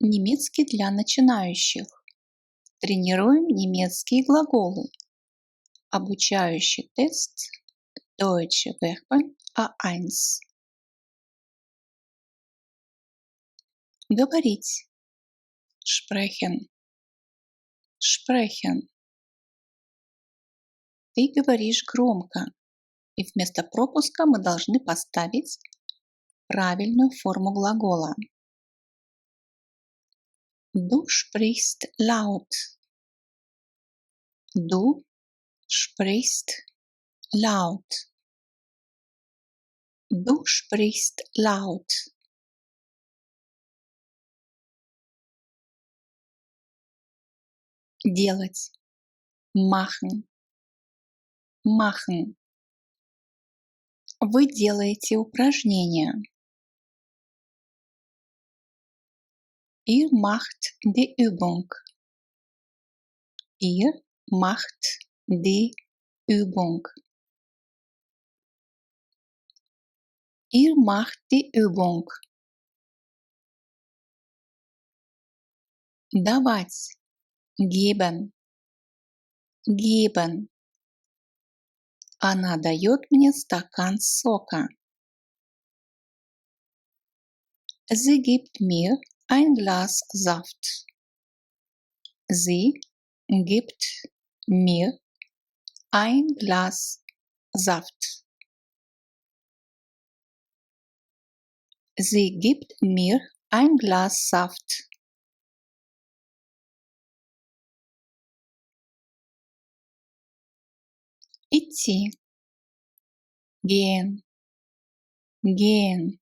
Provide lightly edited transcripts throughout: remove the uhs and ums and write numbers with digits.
Немецкий для начинающих. Тренируем немецкие глаголы. Обучающий тест Deutsche Verben A1. Говорить. Sprechen. Sprechen. Ты говоришь громко, и вместо пропуска мы должны поставить правильную форму глагола. Du sprichst laut. Du sprichst laut. Du sprichst laut. Делать. Machen. Machen. Вы делаете упражнения. Ihr macht die Übung. Ihr macht die Übung. Ihr macht die Übung. Давать. Geben. Geben. Она дает мне стакан сока. Sie gibt mir ein Glas Saft. Sie gibt mir ein Glas Saft. Sie gibt mir ein Glas Saft. Идти. Gehen. Gehen.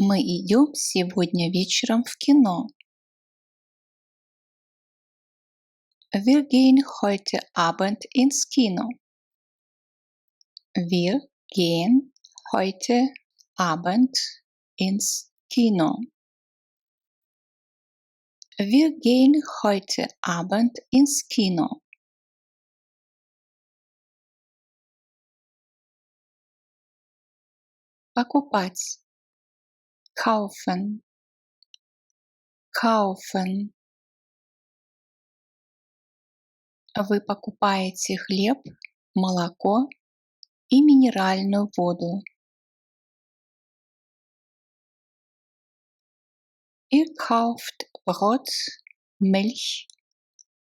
Мы идем сегодня вечером в кино. Wir gehen heute Abend ins Kino. Wir gehen heute Abend ins Kino. Wir gehen heute Abend ins Kino. Покупать. Kaufen. Kaufen. Вы покупаете хлеб, молоко и минеральную воду. Ihr kauft Brot, Milch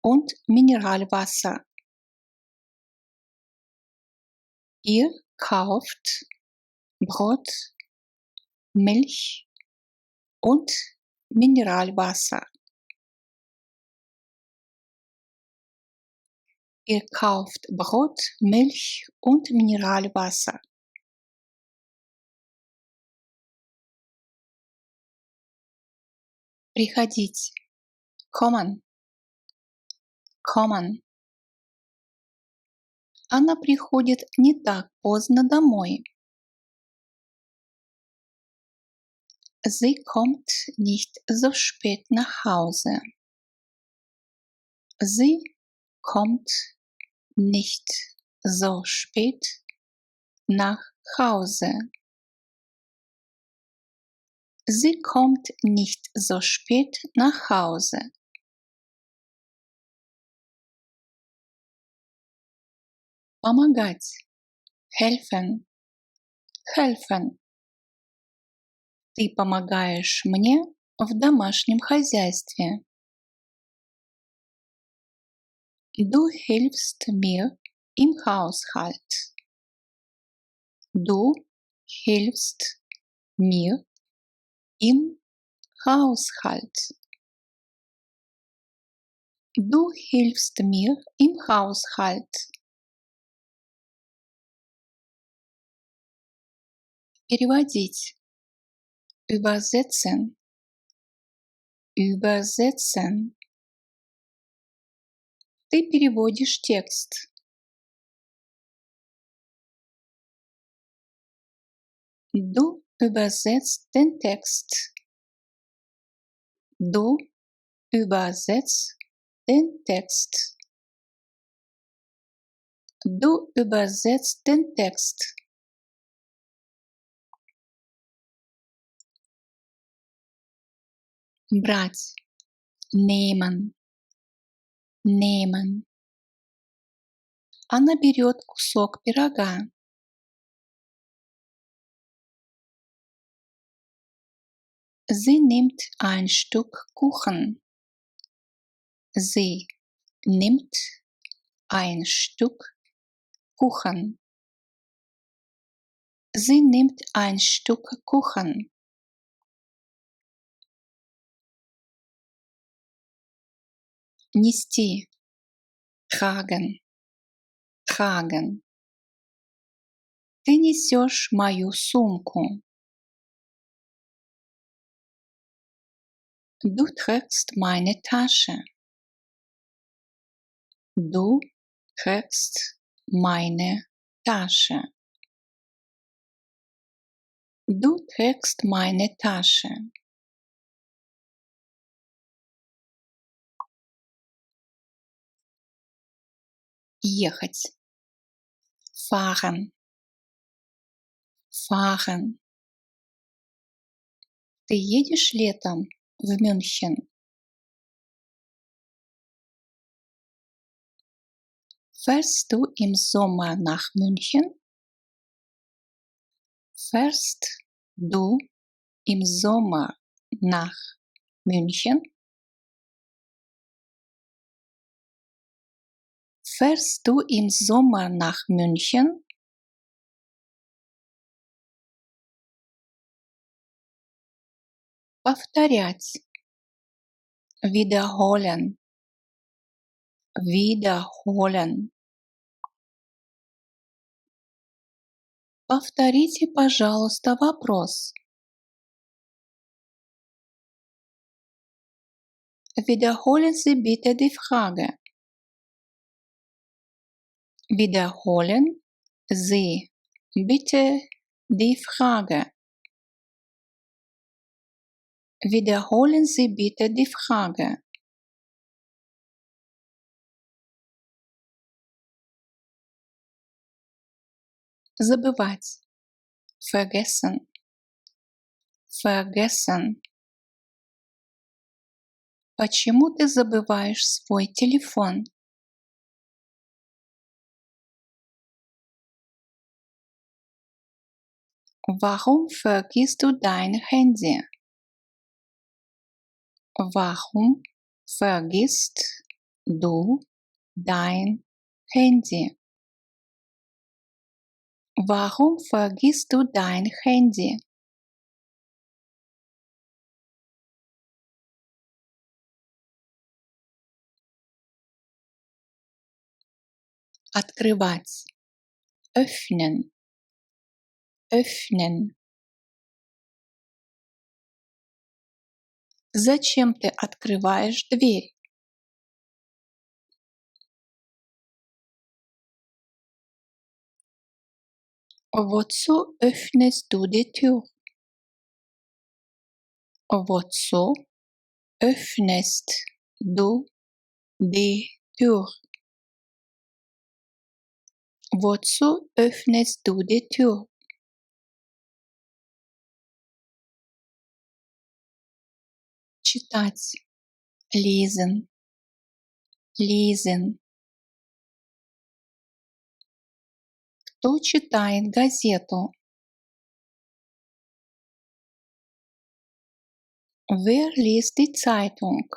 und Mineralwasser. Ihr kauft Brot, Milch und Mineralwasser. Ihr kauft Brot, Milch und Mineralwasser. Приходить. Kommen. Kommen. Она приходит не так поздно домой. Sie kommt nicht so spät nach Hause. Sie kommt nicht so spät nach Hause. Sie kommt nicht so spät nach Hause. Помогать. Helfen. Helfen. Ты помогаешь мне в домашнем хозяйстве. Du hilfst mir im Haushalt. Du hilfst mir im Haushalt. Du hilfst mir im Haushalt. Переводить. Übersetzen. Übersetzen. Ты переводишь текст. Du übersetzt den Text. Du übersetzt den Text. Du übersetzt den Text. брать, nehmen, nehmen. Она берет кусок пирога. Sie nimmt ein Stück Kuchen. Sie nimmt ein Stück Kuchen. Sie nimmt ein Stück Kuchen. Нести, tragen, tragen. Ты несешь мою сумку. Du trägst meine Tasche. Du trägst meine Tasche. Du trägst meine Tasche. Ехать. Fahren. Fahren. Ты едешь летом в Мюнхен? Fährst du im Sommer nach München? Fährst du im Sommer nach München? Fährst du im Sommer nach München? Повторять. Wiederholen. Wiederholen. Повторите, пожалуйста, вопрос. Wiederholen Sie bitte die Frage. Wiederholen Sie bitte die Frage. Wiederholen Sie bitte die Frage. Забывать. Vergessen. Vergessen. Почему ты забываешь свой телефон? Warum vergisst du dein Handy? Warum vergisst du dein Handy? Warum vergisst du dein Handy? Открывать. Öffnen. Öffnen. Зачем ты открываешь дверь? Wozu öffnest du die Tür? Wozu öffnest du die Tür? Wozu öffnest du die Tür? Читать. Lesen. Lesen. Кто читает газету? Wer liest die Zeitung?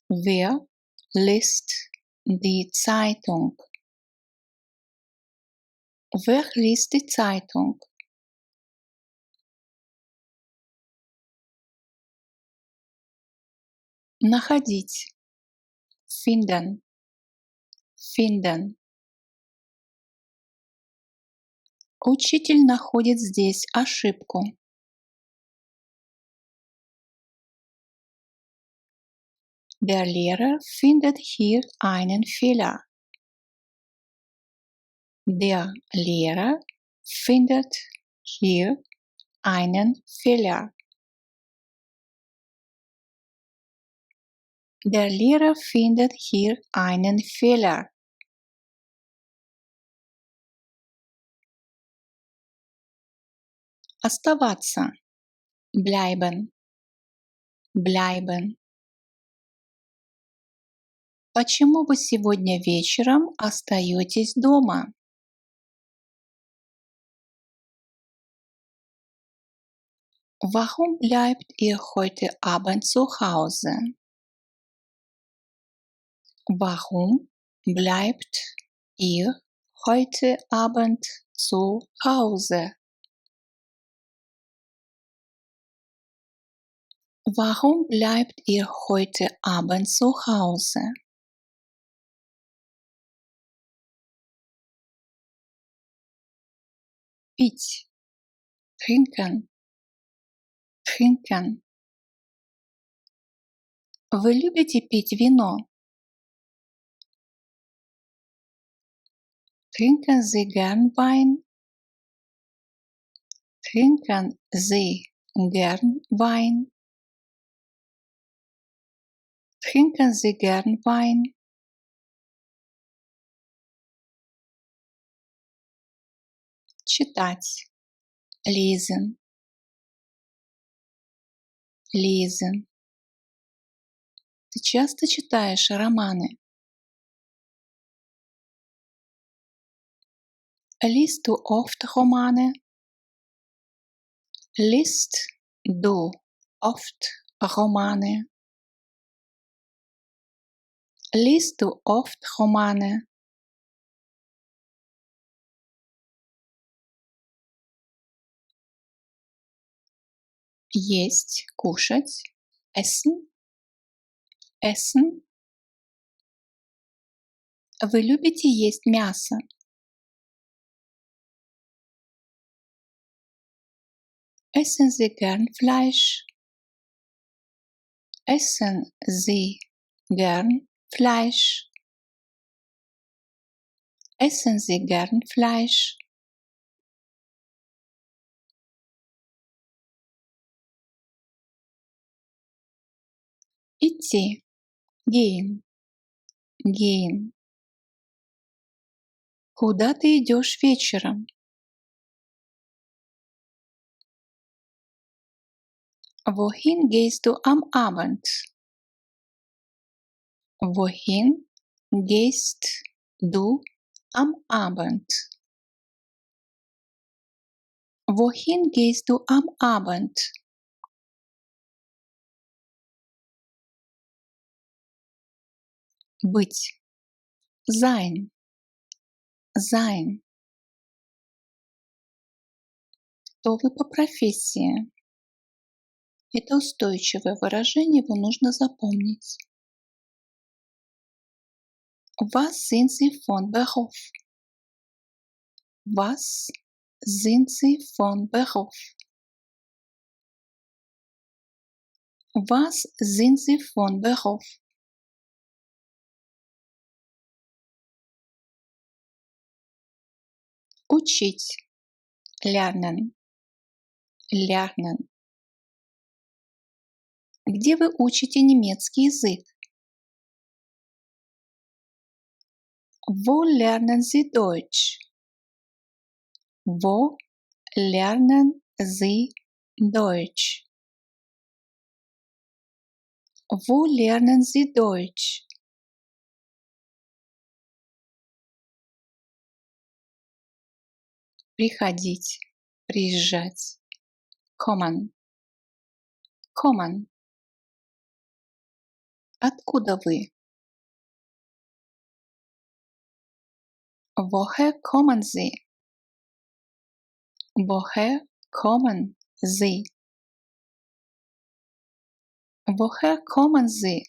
Wer liest die Zeitung? Wer liest die Zeitung? Находить. Finden. Finden. Учитель находит здесь ошибку. Der Lehrer findet hier einen Fehler. Der Lehrer findet hier einen Fehler. Der Lehrer findet hier einen Fehler. Оставаться. Bleiben. bleiben. Почему вы сегодня вечером остаетесь дома? Warum bleibt ihr heute Abend zu Hause? Warum bleibt ihr heute Abend zu Hause? Warum bleibt ihr heute Abend zu Hause? Пить, trinken, trinken. Вы любите пить вино? Trinken Sie gern Wein? Trinken Sie gern Wein? Trinken Sie gern Wein? Читать. Lesen. Lesen. Ты часто читаешь романы? Liest du oft Romane? Liest du oft Romane? Liest du oft Romane? Есть, кушать. Essen. Essen. Вы любите есть мясо? Essen Sie gern Fleisch? Essen Sie gern Fleisch? Essen Sie gern Fleisch? Идти. Gehen. Gehen. Куда ты идешь вечером? Wohin gehst du am Abend? Wohin gehst du am Abend? Wohin gehst du am Abend? Быть. Sein. Sein. Кто вы по профессии? Это устойчивое выражение, его нужно запомнить. Was sind Sie von Beruf? Was sind Sie von Beruf? Was sind Sie von Beruf? Учить. Lernen. Lernen. Где вы учите немецкий язык? Wo lernen Sie Deutsch? Wo lernen Sie Deutsch? Wo lernen Sie Deutsch? Приходить. Приезжать. Kommen. Kommen. Откуда вы? Woher kommen Sie? Woher kommen Sie? Woher kommen Sie?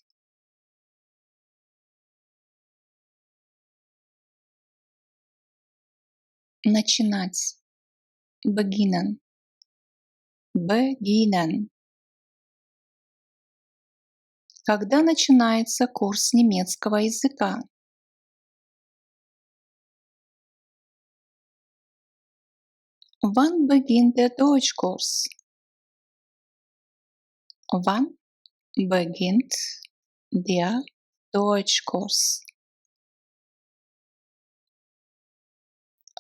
Начинать. Beginnen. Beginnen. Когда начинается курс немецкого языка? Wann beginnt der Deutschkurs? Wann beginnt der Deutschkurs?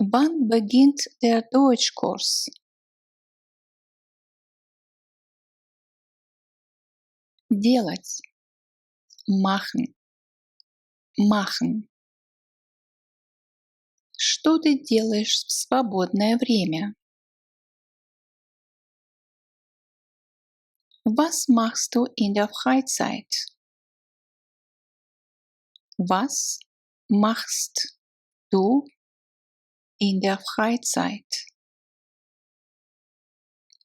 Wann beginnt der Deutschkurs? Делать. Machen. Machen. Что ты делаешь в свободное время? Was machst du in der Freizeit? Was machst du in der Freizeit?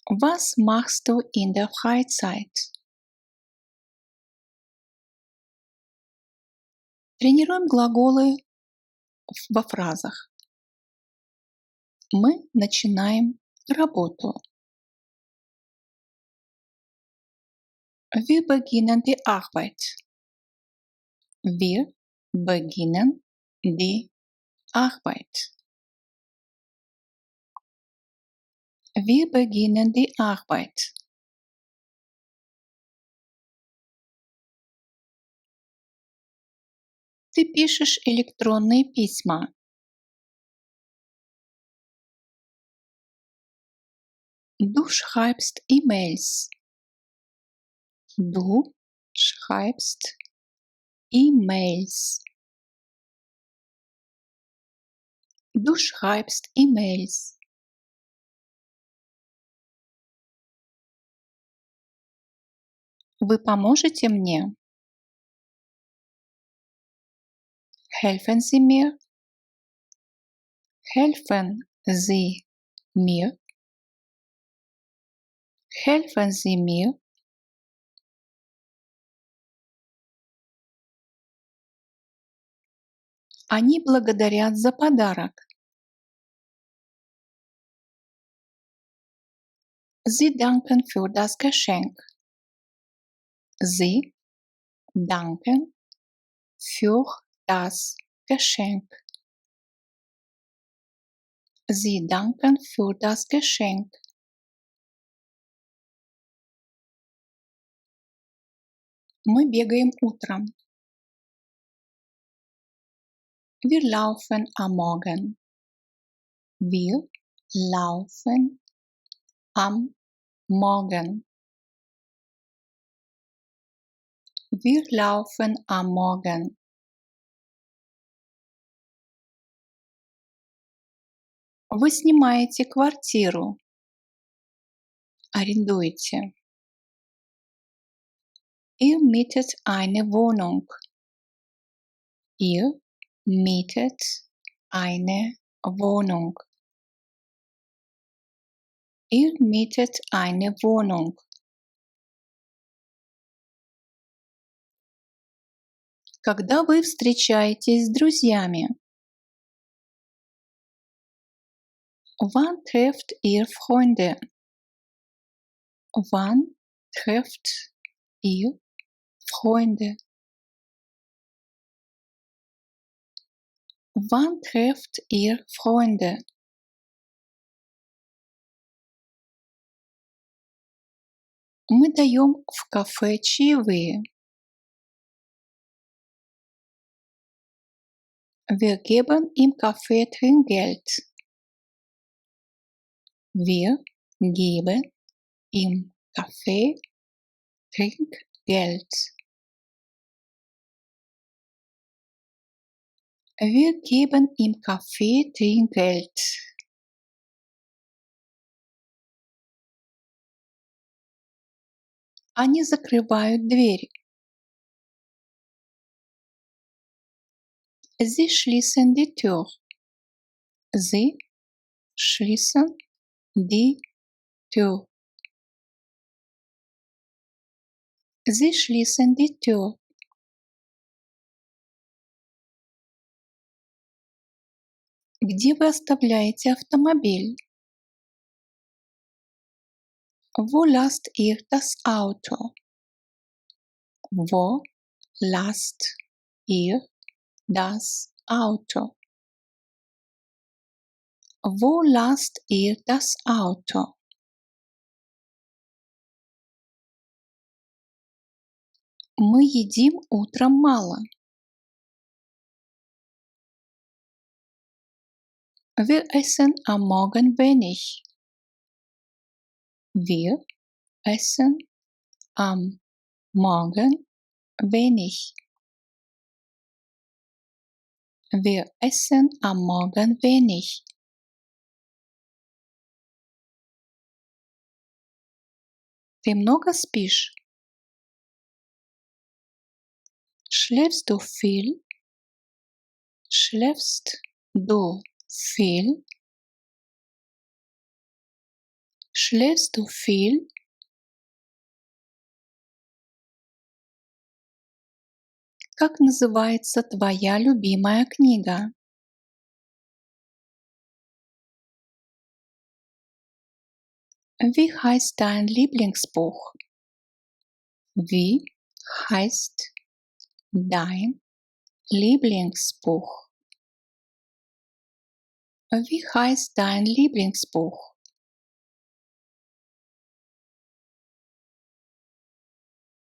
Was machst du in der Freizeit? Тренируем глаголы во фразах. Мы начинаем работу. Wir beginnen die Arbeit. Wir beginnen die Arbeit. Wir beginnen die Arbeit. Ты пишешь электронные письма. Du schreibst E-Mails. Du schreibst E-Mails. Du schreibst E-Mails. Вы поможете мне? Helfen Sie mir? Helfen Sie mir? Helfen Sie mir? Они благодарят за подарок. Sie danken für das Geschenk. Sie danken für das Geschenk. Sie danken für das Geschenk. Мы бегаем утром. Wir laufen am Morgen. Wir laufen am Morgen. Wir laufen am Morgen. Вы снимаете квартиру. Арендуете. Ihr mietet eine Wohnung. Ihr mietet eine Wohnung. Ihr mietet eine Wohnung. Когда вы встречаетесь с друзьями? Wann trefft ihr Freunde? Wann trefft ihr Freunde? Wann trefft ihr Freunde? Мы даем в кафе чаевые. Wir geben im Café Trinkgeld. Wir geben im Café Trinkgeld. Wir geben im Café Trinkgeld. Они закрывают дверь. Sie schließen die Tür. Sie schließen die Tür. Sie schließen die Tür. Где вы оставляете автомобиль? Wo lasst ihr das Auto? Wo lasst ihr das Auto? Wo lasst ihr das Auto? Мы едим утром мало. Wir essen am Morgen wenig. Wir essen am Morgen wenig. Wir essen am Morgen wenig. Ты много спишь? Schläfst du viel? Schläfst du viel? Schläfst du viel? Как называется твоя любимая книга? Wie heißt dein Lieblingsbuch? Wie heißt dein Lieblingsbuch? Wie heißt dein Lieblingsbuch?